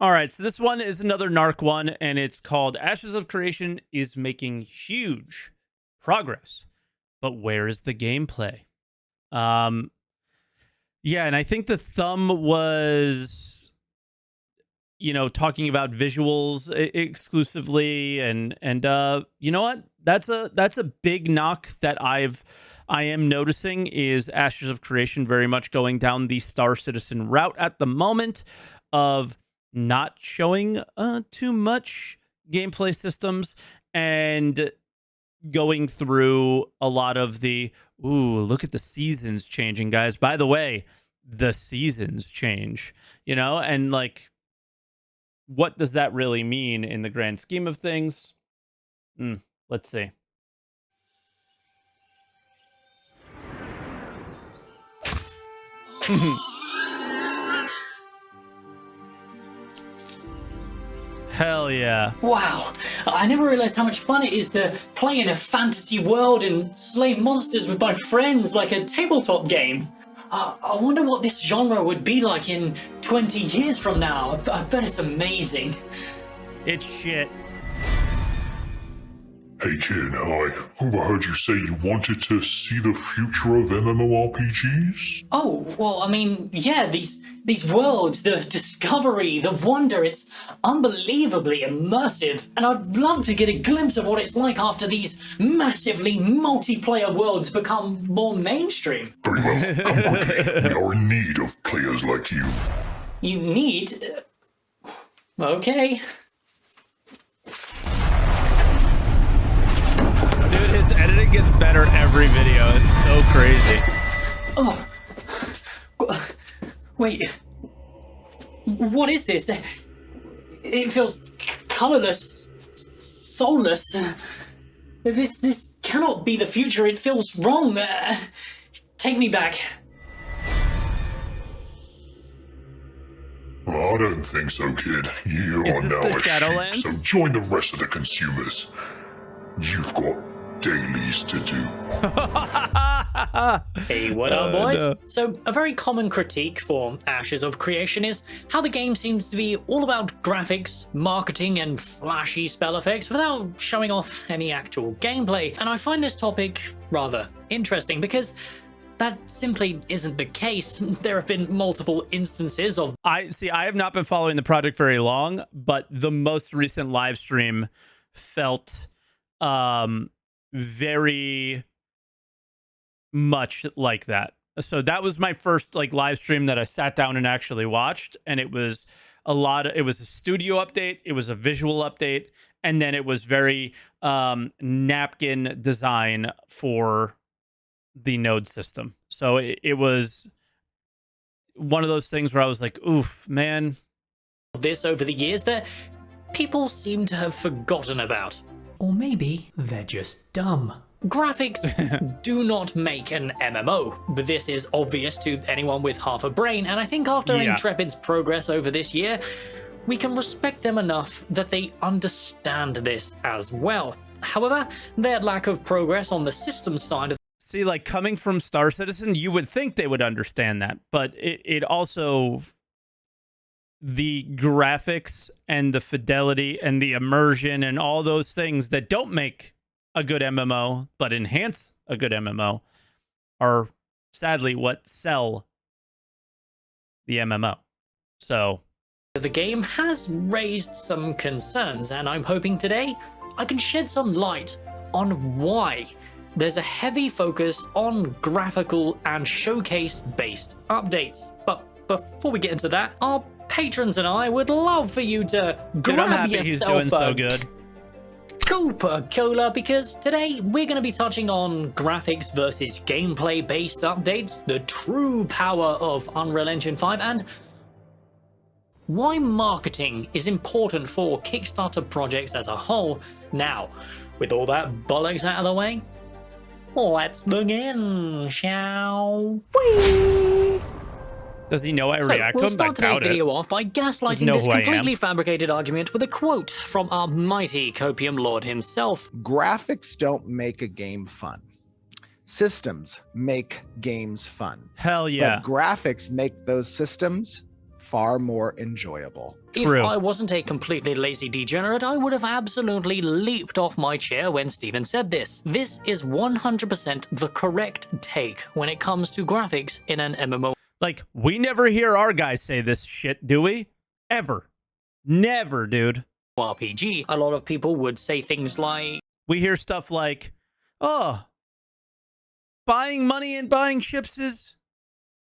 All right, so this one is another Narc one, and it's called Ashes of Creation is making huge progress, but where is the gameplay? Yeah, and I think the thumb was, talking about visuals exclusively, and you know what? That's a big knock that I am noticing is Ashes of Creation very much going down the Star Citizen route at the moment of not showing too much gameplay systems and going through a lot of the look at the seasons changing, guys. By the way, the seasons change, and like, what does that really mean in the grand scheme of things? Let's see. Hell yeah. Wow, I never realized how much fun it is to play in a fantasy world and slay monsters with my friends like a tabletop game. I wonder what this genre would be like in 20 years from now. I bet it's amazing. It's shit. Hey kid, I overheard you say you wanted to see the future of MMORPGs? Oh, well, I mean, yeah, these worlds, the discovery, the wonder, it's unbelievably immersive. And I'd love to get a glimpse of what it's like after these massively multiplayer worlds become more mainstream. Very well, come quickly. We are in need of players like you. You need? Okay. Dude, his editing gets better every video. It's so crazy. Oh. Wait. What is this? It feels colorless, soulless. This cannot be the future. It feels wrong. Take me back. Well, I don't think so, kid. You Is are this now the a sheep, Shadowlands? so join the rest of the consumers. You've got dailies to do. Hey, what up, boys? No. So, a very common critique for Ashes of Creation is how the game seems to be all about graphics, marketing, and flashy spell effects without showing off any actual gameplay. And I find this topic rather interesting because that simply isn't the case. There have been multiple instances of I have not been following the project very long, but the most recent live stream felt very much like that. So that was my first like live stream that I sat down and actually watched, and it was it was a studio update, it was a visual update, and then it was very napkin design for the node system. So it was one of those things where I was like, oof, man. this over the years that people seem to have forgotten about. Or maybe they're just dumb. Graphics do not make an MMO, but this is obvious to anyone with half a brain, and I think after Intrepid's progress over this year, we can respect them enough that they understand this as well. However, their lack of progress on the systems side of See, like, coming from Star Citizen, you would think they would understand that, but it also, the graphics and the fidelity and the immersion and all those things that don't make a good MMO but enhance a good MMO are sadly what sell the MMO. So the game has raised some concerns, and I'm hoping today I can shed some light on why there's a heavy focus on graphical and showcase-based updates. But before we get into that, our patrons and I would love for you to grab I'm happy yourself he's doing so good. Coca-Cola, because today we're going to be touching on graphics versus gameplay-based updates, the true power of Unreal Engine 5, and why marketing is important for Kickstarter projects as a whole. Now, with all that bollocks out of the way, let's begin, shall we? Does he know I react to we'll him? start I today's doubt it. video off by gaslighting know this who I am. completely fabricated argument with a quote from our mighty Copium Lord himself. Graphics don't make a game fun. Systems make games fun. Hell yeah. But graphics make those systems far more enjoyable. True. If I wasn't a completely lazy degenerate, I would have absolutely leaped off my chair when Steven said this. This is 100% the correct take when it comes to graphics in an MMO. Like, we never hear our guys say this shit, do we? Ever. Never, dude. RPG. A lot of people would say things like, We hear stuff like, oh, buying money and buying ships is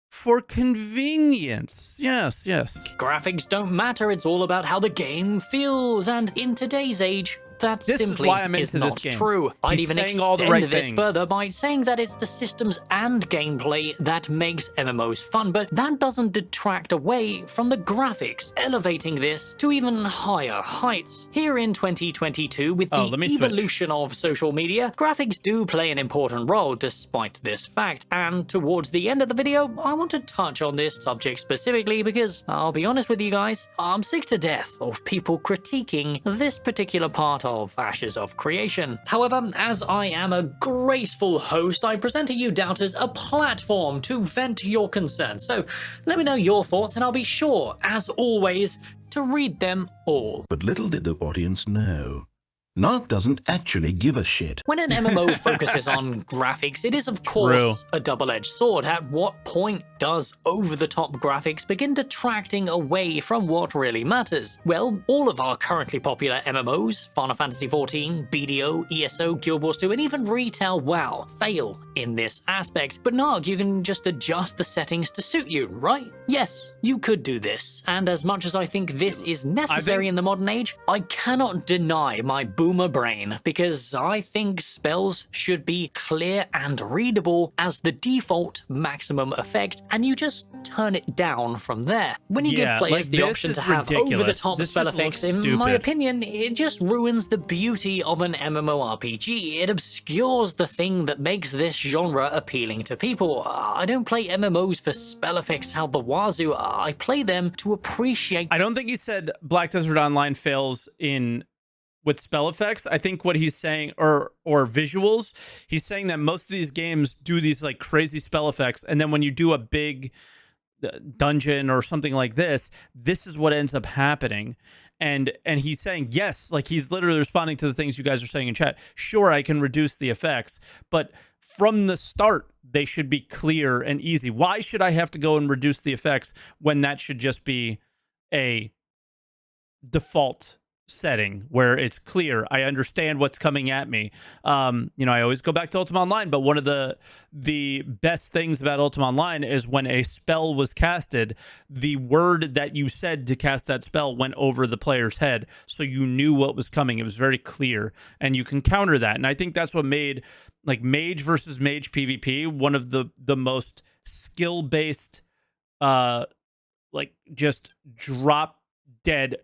for convenience. Yes, yes. graphics don't matter, it's all about how the game feels, and in today's age, that This is simply why I'm into not this game. true. I'd He's even saying all the extend right this things. further by saying that it's the systems and gameplay that makes MMOs fun, but that doesn't detract away from the graphics, elevating this to even higher heights. Here in 2022, with let me the switch. evolution of social media, graphics do play an important role despite this fact, and towards the end of the video, I want to touch on this subject specifically because, I'll be honest with you guys, I'm sick to death of people critiquing this particular part of Ashes of Creation. However, as I am a graceful host, I present to you doubters a platform to vent your concerns. So let me know your thoughts and I'll be sure, as always, to read them all. But little did the audience know, Narc doesn't actually give a shit. When an MMO focuses on graphics, it is of course a double-edged sword. At what point does over-the-top graphics begin detracting away from what really matters? Well, all of our currently popular MMOs, Final Fantasy XIV, BDO, ESO, Guild Wars 2, and even Retail WoW, fail in this aspect. But Narg, you can just adjust the settings to suit you, right? Yes, you could do this. And as much as I think this is necessary in the modern age, I cannot deny my boomer brain, because I think spells should be clear and readable as the default maximum effect, and you just turn it down from there. When you give players the option to have over-the-top spell effects, in my opinion, it just ruins the beauty of an MMORPG. It obscures the thing that makes this genre appealing to people. I don't play MMOs for spell effects out the wazoo. I play them to appreciate. I don't think he said Black Desert Online fails with spell effects. I think what he's saying, or visuals, he's saying that most of these games do these like crazy spell effects, and then when you do a big dungeon or something like this is what ends up happening. And he's saying, yes, like he's literally responding to the things you guys are saying in chat. Sure, I can reduce the effects, but from the start, they should be clear and easy. Why should I have to go and reduce the effects when that should just be a default setting where it's clear? I understand what's coming at me. I always go back to Ultima Online, but one of the best things about Ultima Online is when a spell was casted, the word that you said to cast that spell went over the player's head, so you knew what was coming. It was very clear, and you can counter that. And I think that's what made like mage versus mage PvP one of the most skill-based, like just drop dead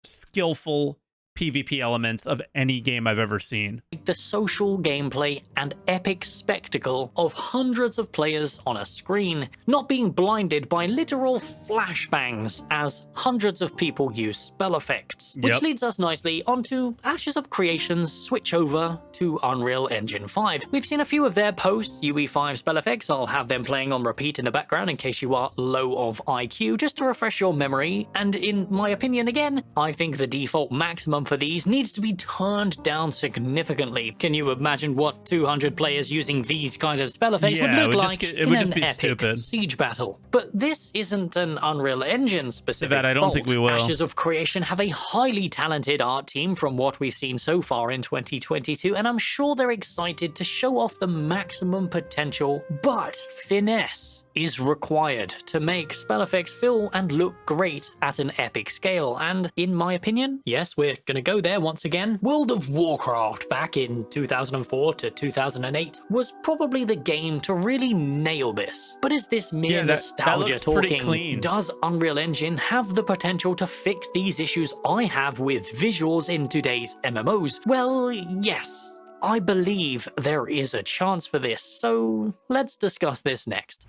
skillful PvP elements of any game I've ever seen. The social gameplay and epic spectacle of hundreds of players on a screen, not being blinded by literal flashbangs as hundreds of people use spell effects. Which leads us nicely onto Ashes of Creation's switch over to Unreal Engine 5. We've seen a few of their post UE5 spell effects. I'll have them playing on repeat in the background in case you are low of IQ, just to refresh your memory. And in my opinion, again, I think the default maximum for these needs to be turned down significantly. Can you imagine what 200 players using these kind of spell effects would look like in an epic siege battle? But this isn't an Unreal Engine specific I don't think we will. Ashes of Creation have a highly talented art team from what we've seen so far in 2022, and I'm sure they're excited to show off the maximum potential, but finesse is required to make spell effects feel and look great at an epic scale. And in my opinion, yes, we're gonna go there once again, World of Warcraft back in 2004 to 2008 was probably the game to really nail this. But is this mere nostalgia talking? Does Unreal Engine have the potential to fix these issues I have with visuals in today's MMOs? Well, yes. I believe there is a chance for this, so let's discuss this next.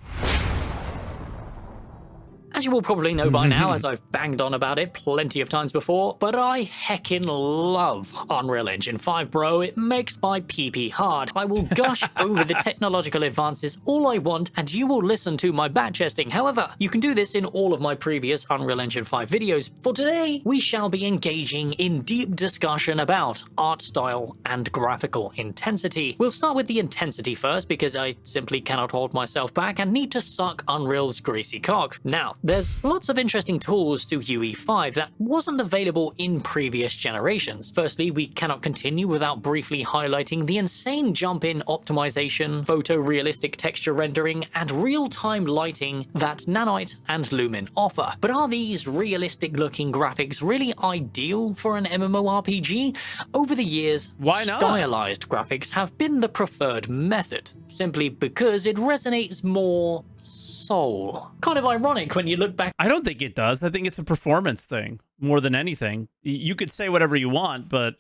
As you will probably know by now, as I've banged on about it plenty of times before, but I heckin' love Unreal Engine 5, bro. It makes my PP hard. I will gush over the technological advances all I want, and you will listen to my backtesting. However, you can do this in all of my previous Unreal Engine 5 videos. For today, we shall be engaging in deep discussion about art style and graphical intensity. We'll start with the intensity first, because I simply cannot hold myself back and need to suck Unreal's greasy cock. Now, there's lots of interesting tools to UE5 that wasn't available in previous generations. Firstly, we cannot continue without briefly highlighting the insane jump in optimization, photorealistic texture rendering, and real-time lighting that Nanite and Lumen offer. But are these realistic-looking graphics really ideal for an MMORPG? Over the years, Why not? Stylized graphics have been the preferred method, simply because it resonates more soul. Kind of ironic when you look back. I don't think it does. I think it's a performance thing more than anything. You could say whatever you want, but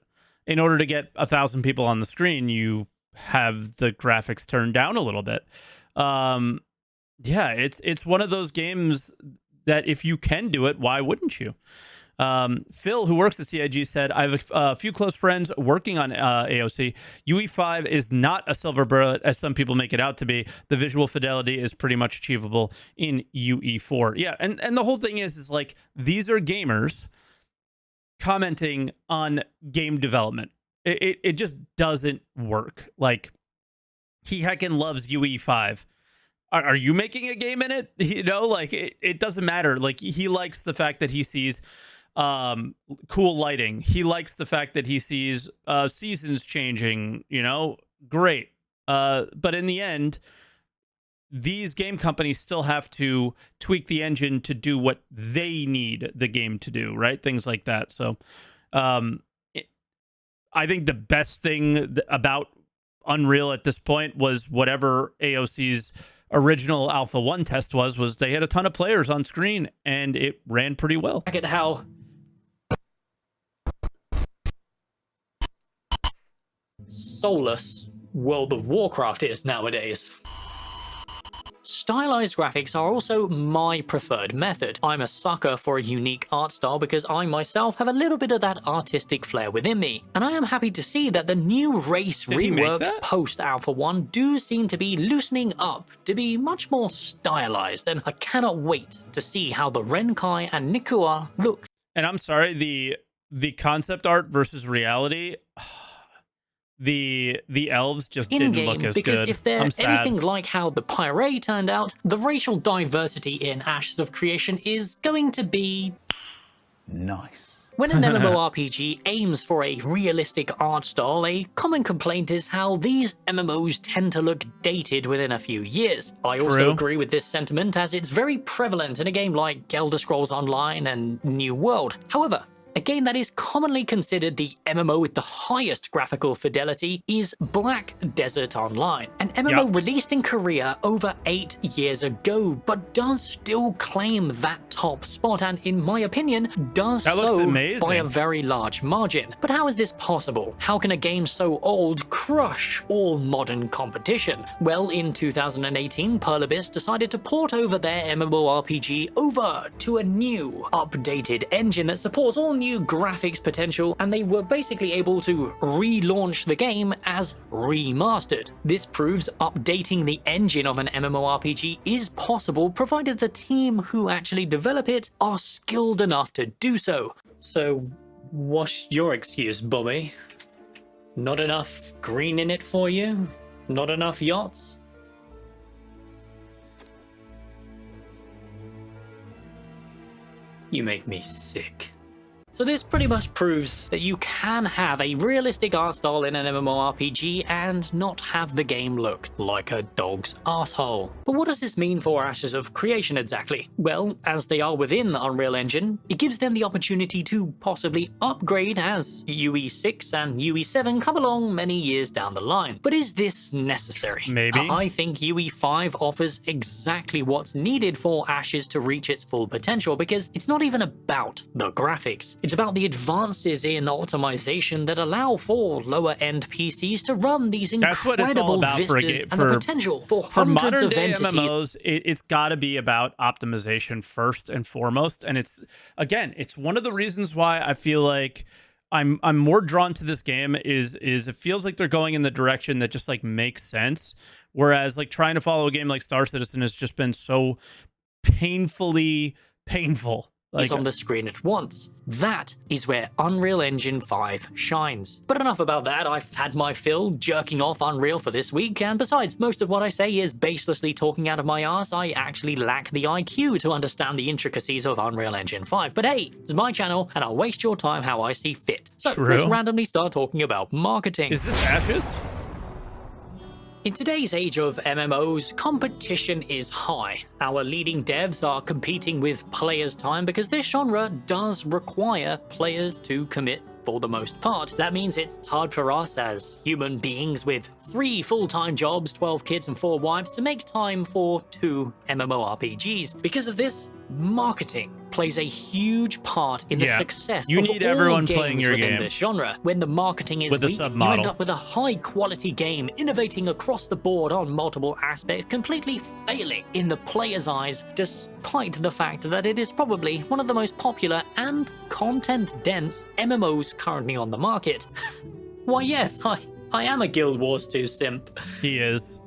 in order to get 1,000 people on the screen, you have the graphics turned down a little bit. Yeah, it's one of those games that if you can do it, why wouldn't you? Phil, who works at CIG, said, I have a few close friends working on AOC. UE5 is not a silver bullet, as some people make it out to be. The visual fidelity is pretty much achievable in UE4. Yeah, and the whole thing is like, these are gamers commenting on game development. It just doesn't work. Like, he heckin' loves UE5. Are you making a game in it? You know, like, it doesn't matter. Like, he likes the fact that he sees cool lighting. He likes the fact that he sees seasons changing, you know, great. But in the end, these game companies still have to tweak the engine to do what they need the game to do, right? Things like that. So I think the best thing about Unreal at this point was whatever AOC's original Alpha 1 test was they had a ton of players on screen and it ran pretty well. Back at how soulless World of Warcraft is nowadays. Stylized graphics are also my preferred method. I'm a sucker for a unique art style because I myself have a little bit of that artistic flair within me. And I am happy to see that the new race reworks post Alpha 1 do seem to be loosening up to be much more stylized, and I cannot wait to see how the Renkai and Nikua look. And I'm sorry, the concept art versus reality, the elves just didn't look as because good. If they're I'm sad. anything like how the Pyre turned out, the racial diversity in Ashes of Creation is going to be nice. When an MMORPG aims for a realistic art style, a common complaint is how these MMOs tend to look dated within a few years. I also agree with this sentiment, as it's very prevalent in a game like Elder Scrolls Online and New World. However, a game that is commonly considered the MMO with the highest graphical fidelity is Black Desert Online, an MMO released in Korea over 8 years ago, but does still claim that top spot, and in my opinion, does so by a very large margin. But how is this possible? How can a game so old crush all modern competition? Well, in 2018, Perlibis decided to port over their MMORPG over to a new, updated engine that supports all new graphics potential, and they were basically able to relaunch the game as remastered. This proves updating the engine of an MMORPG is possible, provided the team who actually develop it are skilled enough to do so. So, what's your excuse, Bobby? Not enough green in it for you? Not enough yachts? You make me sick. So this pretty much proves that you can have a realistic art style in an MMORPG and not have the game look like a dog's asshole. But what does this mean for Ashes of Creation exactly? Well, as they are within the Unreal Engine, it gives them the opportunity to possibly upgrade as UE6 and UE7 come along many years down the line. But is this necessary? Maybe. I think UE5 offers exactly what's needed for Ashes to reach its full potential, because it's not even about the graphics. It's about the advances in optimization that allow for lower-end PCs to run these That's what it's all incredible about for a vistas game, and the potential for for hundreds modern of day entities. MMOs. It's got to be about optimization first and foremost, and it's one of the reasons why I feel like I'm more drawn to this game is it feels like they're going in the direction that just like makes sense, whereas like trying to follow a game like Star Citizen has just been so painfully painful. Is on the screen at once. That is where Unreal Engine 5 shines. But enough about that, I've had my fill jerking off Unreal for this week, and besides, most of what I say is baselessly talking out of my arse. I actually lack the IQ to understand the intricacies of Unreal Engine 5. But hey, it's my channel, and I'll waste your time how I see fit. So let's randomly start talking about marketing. Is this Ashes? In today's age of MMOs, competition is high. Our leading devs are competing with players' time because this genre does require players to commit for the most part. That means it's hard for us as human beings with 3 full-time jobs, 12 kids and 4 wives to make time for 2 MMORPGs. Because of this, marketing plays a huge part in the success you of need all everyone games playing your within game. this genre. When the marketing is With a weak, you submodel. end up with a high-quality game innovating across the board on multiple aspects, completely failing in the player's eyes, despite the fact that it is probably one of the most popular and content-dense MMOs currently on the market. Why yes, I am a Guild Wars 2 simp. He is.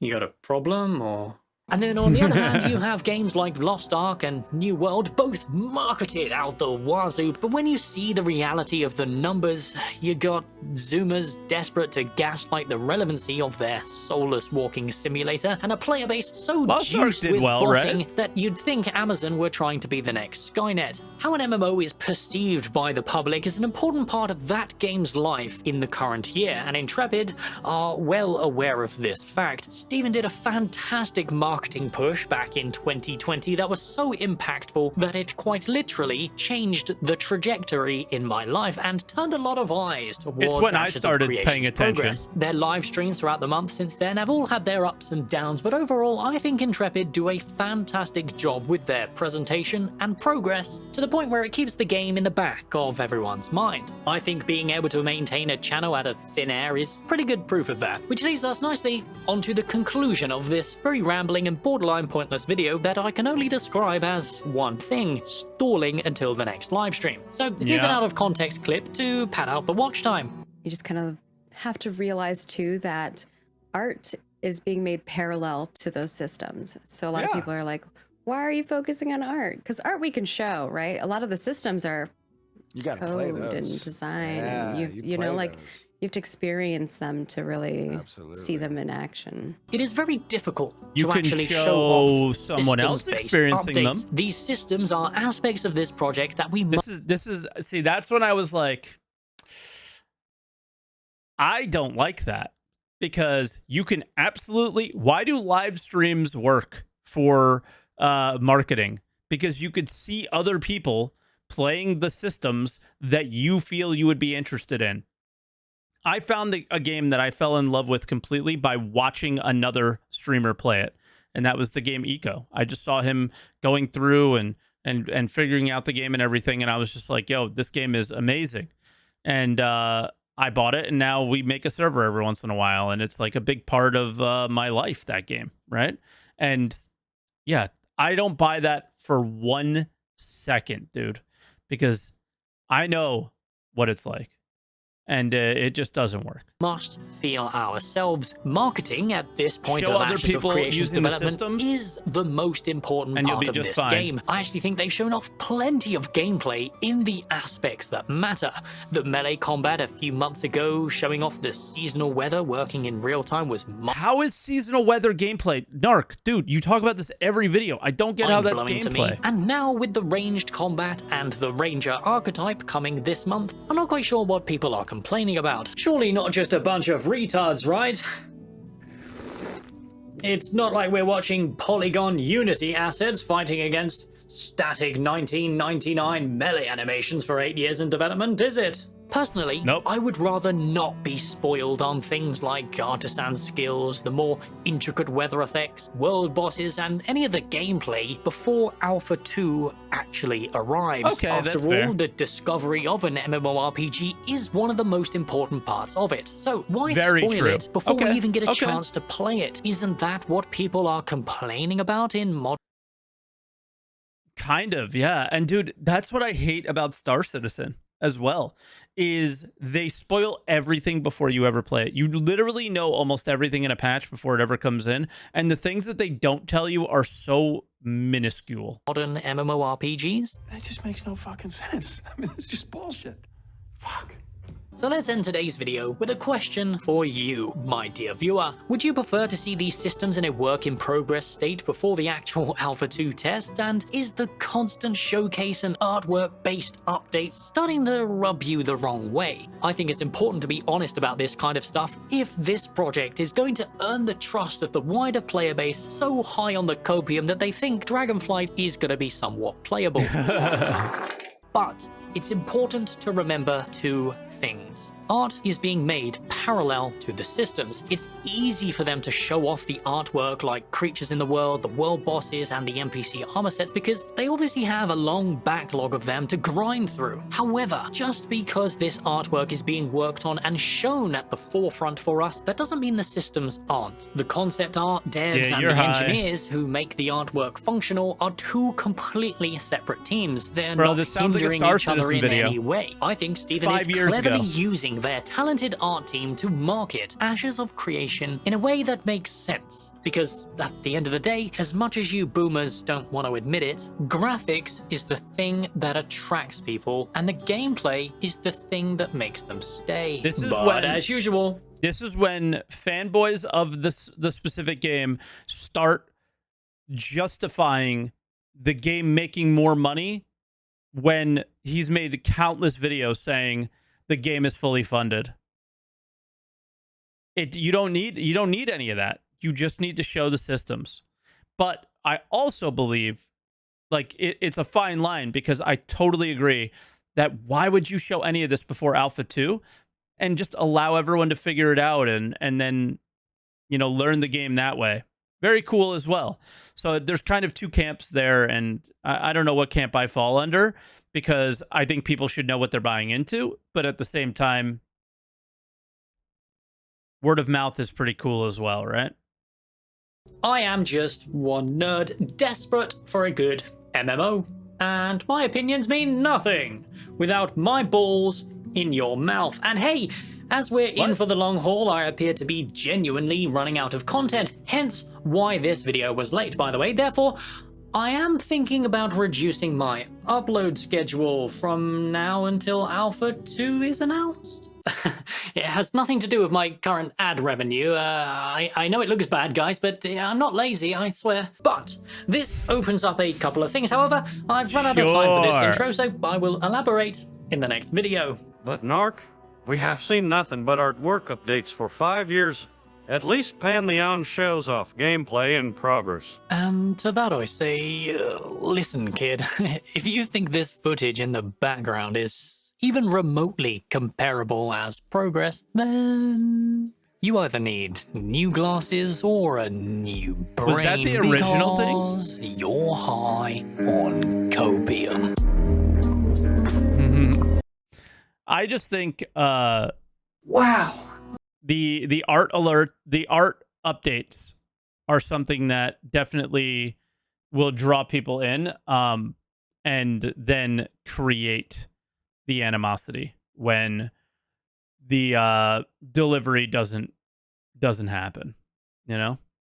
You got a problem, or...? And then on the other hand, you have games like Lost Ark and New World, both marketed out the wazoo, but when you see the reality of the numbers, you got Zoomers desperate to gaslight the relevancy of their soulless walking simulator, and a player base so Lost Ark juiced did with well, botting right? that you'd think Amazon were trying to be the next Skynet. How an MMO is perceived by the public is an important part of that game's life in the current year, and Intrepid are well aware of this fact. Steven did a fantastic marketing push back in 2020 that was so impactful that it quite literally changed the trajectory in my life and turned a lot of eyes towards It's when I Ashes of started Creation's paying attention. progress. Their live streams throughout the month since then have all had their ups and downs, but overall I think Intrepid do a fantastic job with their presentation and progress to the point where it keeps the game in the back of everyone's mind. I think being able to maintain a channel out of thin air is pretty good proof of that, which leads us nicely onto the conclusion of this very rambling and borderline pointless video that I can only describe as one thing: stalling until the next live stream. So here's an out of context clip to pad out the watch time. You just kind of have to realize too that art is being made parallel to those systems. So a lot of people are like, why are you focusing on art? Because art we can show, right? A lot of the systems are You got to play code those. and design, Yeah, and you play know, like those. you have to experience them to really Absolutely. see them in action. It is very difficult You to can actually show show off someone else systems-based experiencing them. updates. These systems are aspects of this project that we This is see, that's when I was like, I don't like that, because you can absolutely, why do live streams work for marketing? Because you could see other people playing the systems that you feel you would be interested in. I found a game that I fell in love with completely by watching another streamer play it, and that was the game Eco. I just saw him going through and figuring out the game and everything, and I was just like, yo, this game is amazing. And I bought it, and now we make a server every once in a while, and it's like a big part of my life, that game, right? And yeah, I don't buy that for 1 second, dude, because I know what it's like. And it just doesn't work. must feel ourselves. Marketing at this point Show of other Ashes of people Creation's using the development systems, is the most important and you'll part be of just this fine. game. I actually think they've shown off plenty of gameplay in the aspects that matter. The melee combat a few months ago, showing off the seasonal weather working in real time, was How is seasonal weather gameplay? Narc, dude, you talk about this every video. I don't get how that's mind-blowing to me. gameplay. And now with the ranged combat and the ranger archetype coming this month, I'm not quite sure what people are complaining about. Surely not just a bunch of retards, right? It's not like we're watching Polygon Unity assets fighting against static 1999 melee animations for 8 years in development, is it? Personally, Nope. I would rather not be spoiled on things like artisan skills, the more intricate weather effects, world bosses, and any of the gameplay before Alpha 2 actually arrives. Okay, After that's all, fair. the discovery of an MMORPG is one of the most important parts of it. So why Very spoil true. it before Okay, we even get a okay. chance to play it? Isn't that what people are complaining about in modern? Kind of, yeah. And dude, that's what I hate about Star Citizen as well, is they spoil everything before you ever play it. You literally know almost everything in a patch before it ever comes in, and the things that they don't tell you are so minuscule. Modern MMORPGs? That just makes no fucking sense. I mean, it's just bullshit. Fuck. So let's end today's video with a question for you, my dear viewer. Would you prefer to see these systems in a work-in-progress state before the actual Alpha 2 test? And is the constant showcase and artwork-based updates starting to rub you the wrong way? I think it's important to be honest about this kind of stuff if this project is going to earn the trust of the wider player base so high on the copium that they think Dragonflight is going to be somewhat playable. But it's important to remember two things. Art is being made parallel to the systems. It's easy for them to show off the artwork like creatures in the world, the world bosses, and the NPC armor sets because they obviously have a long backlog of them to grind through. However, just because this artwork is being worked on and shown at the forefront for us, that doesn't mean the systems aren't. The concept art devs Yeah, and you're the high. engineers who make the artwork functional are two completely separate teams. They're Bro, not this sounds like a hindering Star each other Citizen in video. any way. I think Steven 5 is years cleverly ago. using their talented art team to market Ashes of Creation in a way that makes sense. Because at the end of the day, as much as you boomers don't want to admit it, graphics is the thing that attracts people, and the gameplay is the thing that makes them stay. This is but when- as usual, This is when fanboys of the specific game start justifying the game making more money when he's made countless videos saying the game is fully funded. You don't need any of that. You just need to show the systems. But I also believe like it's a fine line, because I totally agree that why would you show any of this before Alpha 2 and just allow everyone to figure it out and then, you know, learn the game that way. Very cool as well. So there's kind of two camps there, and I don't know what camp I fall under, because I think people should know what they're buying into, but at the same time, word of mouth is pretty cool as well, right? I am just one nerd desperate for a good MMO, and my opinions mean nothing without my balls in your mouth. And hey, as we're in for the long haul, I appear to be genuinely running out of content, hence why this video was late, by the way. Therefore, I am thinking about reducing my upload schedule from now until Alpha 2 is announced. It has nothing to do with my current ad revenue. I know it looks bad, guys, but I'm not lazy, I swear. But this opens up a couple of things. However, I've run out of time for this Sure. intro, so I will elaborate in the next video. But Narc, we have seen nothing but artwork updates for 5 years. At least Pantheon shows off gameplay in progress. And to that I say, listen kid, if you think this footage in the background is even remotely comparable as progress, then you either need new glasses or a new brain. Was that the original thing? because you're high on copium. I just think Wow. the art updates are something that definitely will draw people in, and then create the animosity when the delivery doesn't happen, you know?